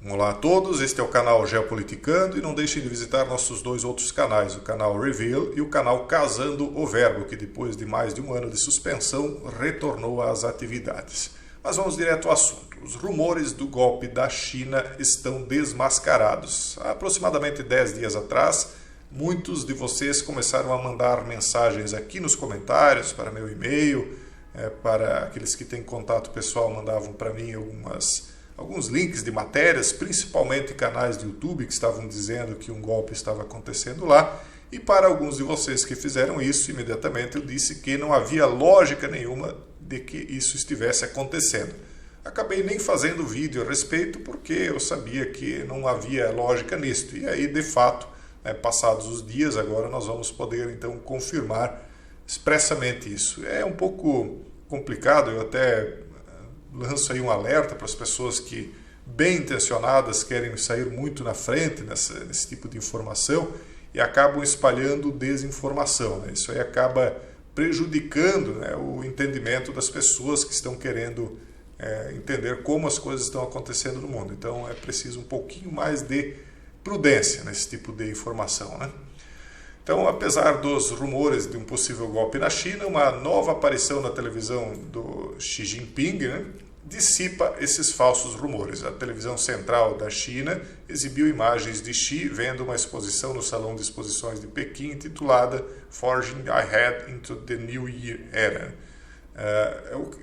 Olá a todos, este é o canal Geopoliticando e não deixem de visitar nossos dois outros canais, o canal Reveal e o canal Casando o Verbo, que depois de mais de um ano de suspensão retornou às atividades. Mas vamos direto ao assunto. Os rumores do golpe da China estão desmascarados. Há aproximadamente 10 dias atrás, muitos de vocês começaram a mandar mensagens aqui nos comentários, para meu e-mail, para aqueles que têm contato pessoal mandavam para mim alguns links de matérias, principalmente canais de YouTube que estavam dizendo que um golpe estava acontecendo lá. E para alguns de vocês que fizeram isso, imediatamente eu disse que não havia lógica nenhuma de que isso estivesse acontecendo. Acabei nem fazendo vídeo a respeito porque eu sabia que não havia lógica nisto. E aí, de fato, passados os dias, agora nós vamos poder então confirmar expressamente isso. É um pouco complicado, eu até lanço aí um alerta para as pessoas que, bem intencionadas, querem sair muito na frente nesse tipo de informação e acabam espalhando desinformação. Isso aí acaba prejudicando o entendimento das pessoas que estão querendo entender como as coisas estão acontecendo no mundo. Então é preciso um pouquinho mais de prudência nesse tipo de informação, Então, apesar dos rumores de um possível golpe na China, uma nova aparição na televisão do Xi Jinping dissipa esses falsos rumores. A televisão central da China exibiu imagens de Xi vendo uma exposição no Salão de Exposições de Pequim intitulada Forging Ahead into the New Year Era.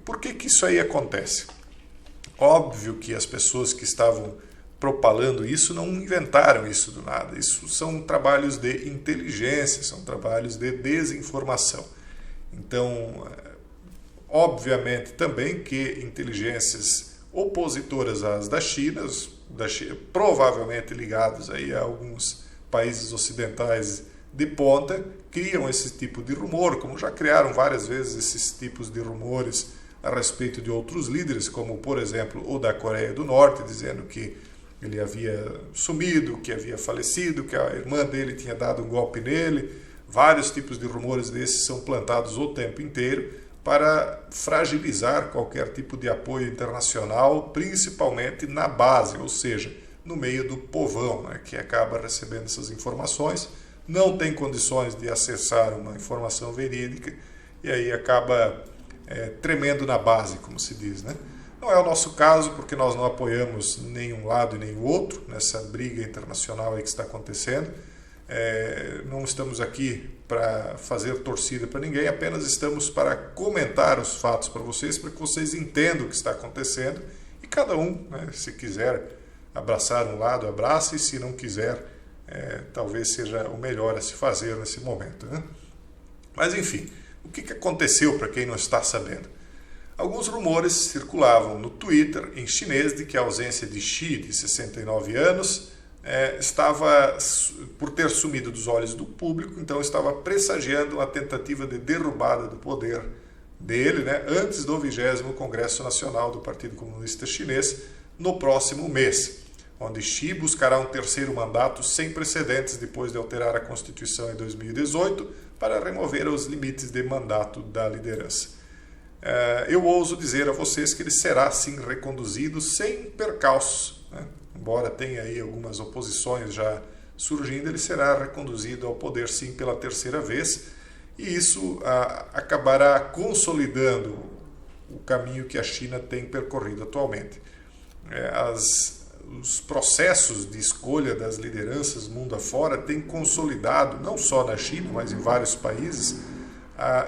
Por que isso aí acontece? Óbvio que as pessoas que estavam propalando isso não inventaram isso do nada. Isso são trabalhos de inteligência, são trabalhos de desinformação. Então, obviamente também que inteligências opositoras às da China, provavelmente ligados aí a alguns países ocidentais de ponta, criam esse tipo de rumor, como já criaram várias vezes esses tipos de rumores a respeito de outros líderes, como por exemplo o da Coreia do Norte, dizendo que ele havia sumido, que havia falecido, que a irmã dele tinha dado um golpe nele. Vários tipos de rumores desses são plantados o tempo inteiro para fragilizar qualquer tipo de apoio internacional, principalmente na base, ou seja, no meio do povão, que acaba recebendo essas informações, não tem condições de acessar uma informação verídica e aí acaba tremendo na base, como se diz, Não é o nosso caso, porque nós não apoiamos nenhum lado e nem o outro nessa briga internacional aí que está acontecendo. Não estamos aqui para fazer torcida para ninguém, apenas estamos para comentar os fatos para vocês, para que vocês entendam o que está acontecendo. E cada um, se quiser abraçar um lado, abraça, e se não quiser, talvez seja o melhor a se fazer nesse momento. Mas enfim, o que aconteceu para quem não está sabendo? Alguns rumores circulavam no Twitter, em chinês, de que a ausência de Xi, de 69 anos, estava, por ter sumido dos olhos do público, então estava pressagiando uma tentativa de derrubada do poder dele, antes do 20º Congresso Nacional do Partido Comunista Chinês, no próximo mês, onde Xi buscará um terceiro mandato sem precedentes depois de alterar a Constituição em 2018 para remover os limites de mandato da liderança. Eu ouso dizer a vocês que ele será sim reconduzido sem percalços, Embora tenha aí algumas oposições já surgindo, ele será reconduzido ao poder sim pela terceira vez, e isso acabará consolidando o caminho que a China tem percorrido atualmente. Os processos de escolha das lideranças mundo afora têm consolidado, não só na China, mas em vários países,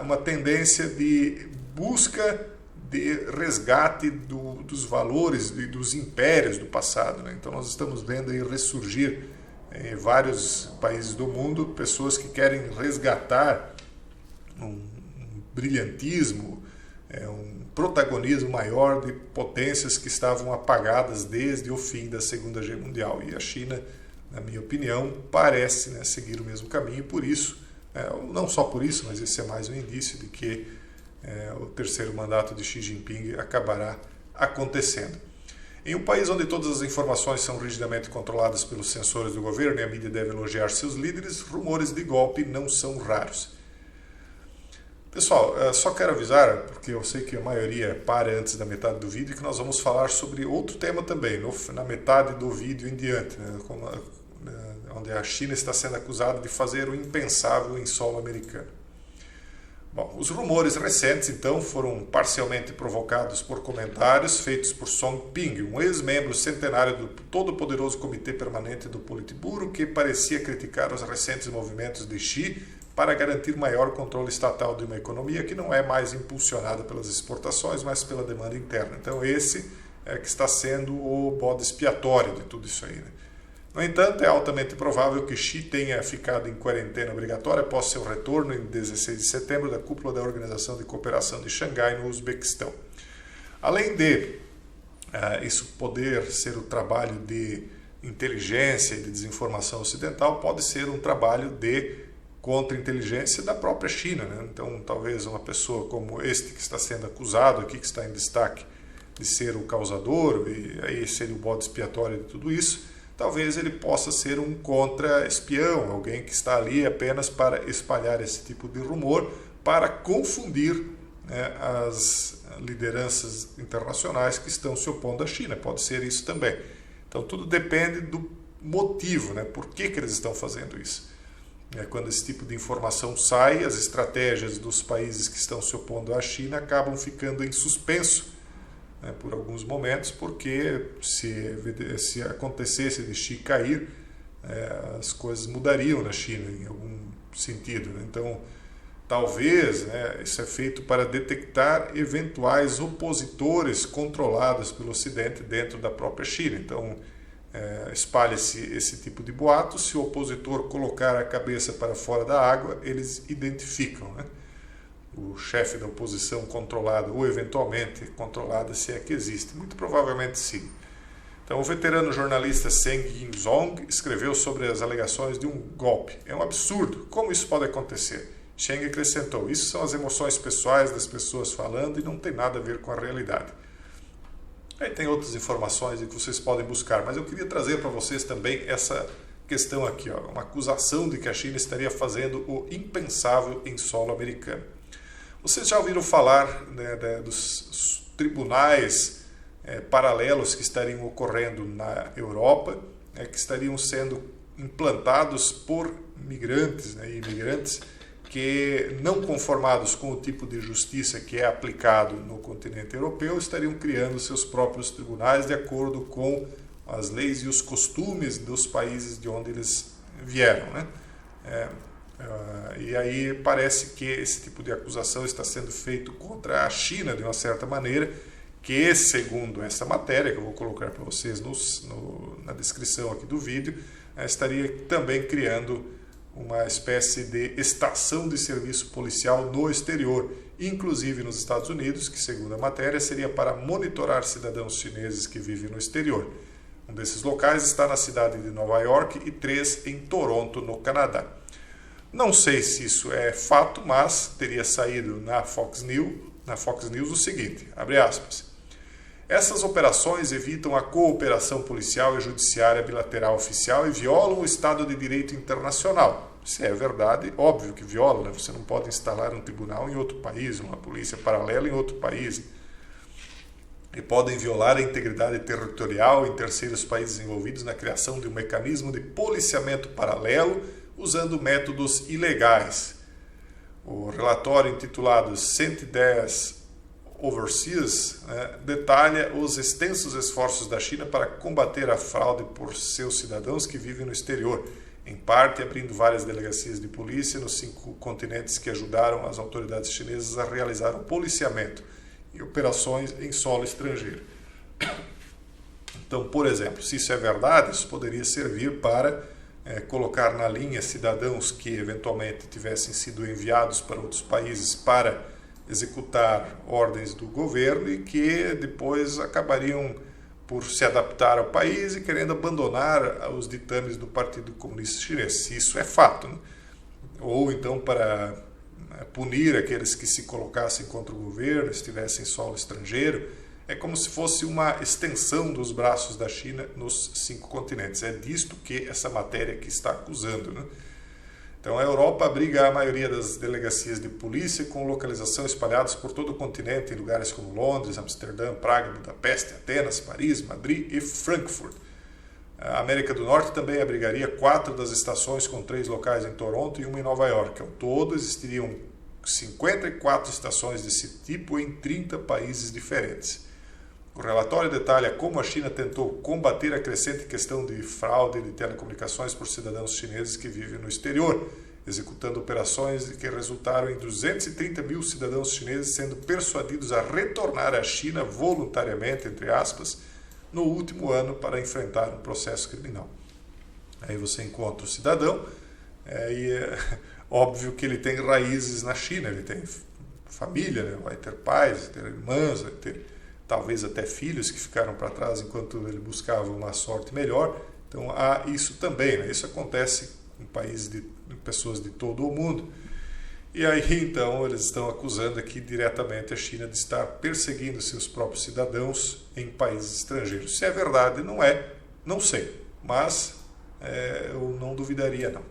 uma tendência de busca de resgate dos valores e dos impérios do passado. Então nós estamos vendo aí ressurgir em vários países do mundo pessoas que querem resgatar um brilhantismo, um protagonismo maior de potências que estavam apagadas desde o fim da Segunda Guerra Mundial. E a China, na minha opinião, parece seguir o mesmo caminho, por isso, não só por isso, mas esse é mais um indício de que o terceiro mandato de Xi Jinping acabará acontecendo. Em um país onde todas as informações são rigidamente controladas pelos censores do governo e a mídia deve elogiar seus líderes, rumores de golpe não são raros. Pessoal, só quero avisar, porque eu sei que a maioria para antes da metade do vídeo, que nós vamos falar sobre outro tema também, na metade do vídeo em diante, né, onde a China está sendo acusada de fazer o impensável em solo americano. Bom, os rumores recentes, então, foram parcialmente provocados por comentários feitos por Song Ping, um ex-membro centenário do todo-poderoso Comitê Permanente do Politburo, que parecia criticar os recentes movimentos de Xi para garantir maior controle estatal de uma economia que não é mais impulsionada pelas exportações, mas pela demanda interna. Então esse é que está sendo o bode expiatório de tudo isso aí, né? No entanto, é altamente provável que Xi tenha ficado em quarentena obrigatória após seu retorno em 16 de setembro da cúpula da Organização de Cooperação de Xangai, no Uzbequistão. Além de isso poder ser o trabalho de inteligência e de desinformação ocidental, pode ser um trabalho de contra-inteligência da própria China, né? Então, talvez uma pessoa como este que está sendo acusado aqui, que está em destaque de ser o causador, e aí seria o bode expiatório de tudo isso, talvez ele possa ser um contra-espião, alguém que está ali apenas para espalhar esse tipo de rumor, para confundir, né, as lideranças internacionais que estão se opondo à China. Pode ser isso também. Então, tudo depende do motivo, né? Por que eles estão fazendo isso. Quando esse tipo de informação sai, as estratégias dos países que estão se opondo à China acabam ficando em suspenso, né, por alguns momentos, porque se acontecesse de Xi cair, as coisas mudariam na China em algum sentido, né? Então, talvez, né, isso é feito para detectar eventuais opositores controlados pelo Ocidente dentro da própria China. Então, espalha-se esse tipo de boato, se o opositor colocar a cabeça para fora da água, eles identificam, né, o chefe da oposição controlado, ou eventualmente controlada, se é que existe. Muito provavelmente sim. Então, o veterano jornalista Seng Yinzong escreveu sobre as alegações de um golpe. É um absurdo. Como isso pode acontecer? Cheng acrescentou: isso são as emoções pessoais das pessoas falando e não tem nada a ver com a realidade. Aí tem outras informações que vocês podem buscar, mas eu queria trazer para vocês também essa questão aqui, ó, uma acusação de que a China estaria fazendo o impensável em solo americano. Vocês já ouviram falar, né, dos tribunais paralelos que estariam ocorrendo na Europa, que estariam sendo implantados por migrantes, né, e imigrantes que, não conformados com o tipo de justiça que é aplicado no continente europeu, estariam criando seus próprios tribunais de acordo com as leis e os costumes dos países de onde eles vieram, né? E aí parece que esse tipo de acusação está sendo feito contra a China de uma certa maneira, que, segundo essa matéria, que eu vou colocar para vocês na descrição aqui do vídeo, estaria também criando uma espécie de estação de serviço policial no exterior, inclusive nos Estados Unidos, que, segundo a matéria, seria para monitorar cidadãos chineses que vivem no exterior. Um desses locais está na cidade de Nova York e 3 em Toronto, no Canadá. Não sei se isso é fato, mas teria saído na Fox News o seguinte, abre aspas: essas operações evitam a cooperação policial e judiciária bilateral oficial e violam o Estado de Direito internacional. Se é verdade, óbvio que viola, né? Você não pode instalar um tribunal em outro país, uma polícia paralela em outro país. E podem violar a integridade territorial em terceiros países envolvidos na criação de um mecanismo de policiamento paralelo usando métodos ilegais. O relatório intitulado 110 Overseas, detalha os extensos esforços da China para combater a fraude por seus cidadãos que vivem no exterior, em parte abrindo várias delegacias de polícia nos 5 continentes que ajudaram as autoridades chinesas a realizar o policiamento e operações em solo estrangeiro. Então, por exemplo, se isso é verdade, isso poderia servir para colocar na linha cidadãos que eventualmente tivessem sido enviados para outros países para executar ordens do governo e que depois acabariam por se adaptar ao país e querendo abandonar os ditames do Partido Comunista Chinês, se isso é fato, né? Ou então para punir aqueles que se colocassem contra o governo, estivessem em solo estrangeiro. É como se fosse uma extensão dos braços da China nos 5 continentes. É disto que essa matéria aqui está acusando, né? Então a Europa abriga a maioria das delegacias de polícia com localização espalhadas por todo o continente em lugares como Londres, Amsterdã, Praga, Budapeste, Atenas, Paris, Madrid e Frankfurt. A América do Norte também abrigaria 4 das estações, com 3 locais em Toronto e 1 em Nova York. Ao todo existiriam 54 estações desse tipo em 30 países diferentes. O relatório detalha como a China tentou combater a crescente questão de fraude de telecomunicações por cidadãos chineses que vivem no exterior, executando operações que resultaram em 230 mil cidadãos chineses sendo persuadidos a retornar à China voluntariamente, entre aspas, no último ano para enfrentar um processo criminal. Aí você encontra o cidadão, e é óbvio que ele tem raízes na China, ele tem família, né? Vai ter pais, vai ter irmãs, vai ter talvez até filhos que ficaram para trás enquanto ele buscava uma sorte melhor. Então há isso também, né? Isso acontece em países de pessoas de todo o mundo. E aí então eles estão acusando aqui diretamente a China de estar perseguindo seus próprios cidadãos em países estrangeiros. Se é verdade, não é, não sei, mas eu não duvidaria não.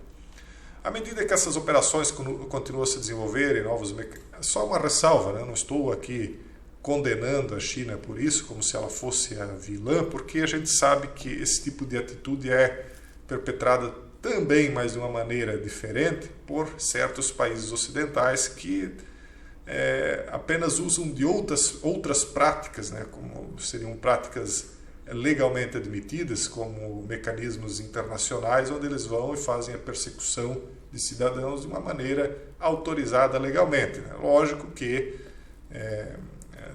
À medida que essas operações continuam a se desenvolver em novos só uma ressalva, né? Eu não estou aqui condenando a China por isso, como se ela fosse a vilã, porque a gente sabe que esse tipo de atitude é perpetrada também, mas de uma maneira diferente, por certos países ocidentais que apenas usam de outras práticas, né, como seriam práticas legalmente admitidas, como mecanismos internacionais, onde eles vão e fazem a persecução de cidadãos de uma maneira autorizada legalmente. Né? Lógico que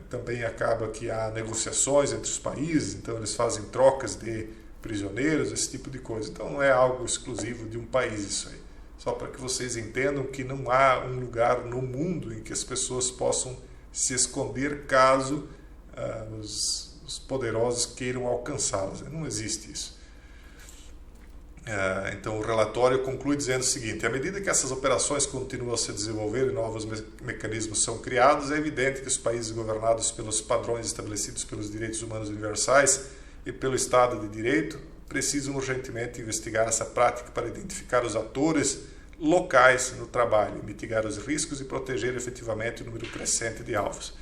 também acaba que há negociações entre os países, então eles fazem trocas de prisioneiros, esse tipo de coisa. Então não é algo exclusivo de um país isso aí. Só para que vocês entendam que não há um lugar no mundo em que as pessoas possam se esconder caso os poderosos queiram alcançá-las. Não existe isso. Então o relatório conclui dizendo o seguinte: à medida que essas operações continuam a se desenvolver e novos mecanismos são criados, é evidente que os países governados pelos padrões estabelecidos pelos direitos humanos universais e pelo Estado de Direito precisam urgentemente investigar essa prática para identificar os atores locais no trabalho, mitigar os riscos e proteger efetivamente o número crescente de alvos.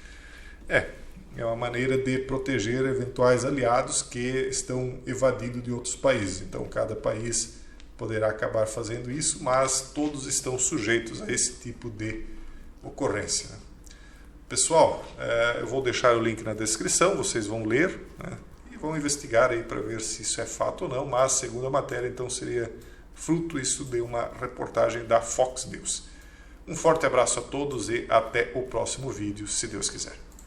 É uma maneira de proteger eventuais aliados que estão evadindo de outros países. Então, cada país poderá acabar fazendo isso, mas todos estão sujeitos a esse tipo de ocorrência. Pessoal, eu vou deixar o link na descrição, vocês vão ler, né, e vão investigar aí para ver se isso é fato ou não, mas segundo a matéria, então seria fruto isso de uma reportagem da Fox News. Um forte abraço a todos e até o próximo vídeo, se Deus quiser.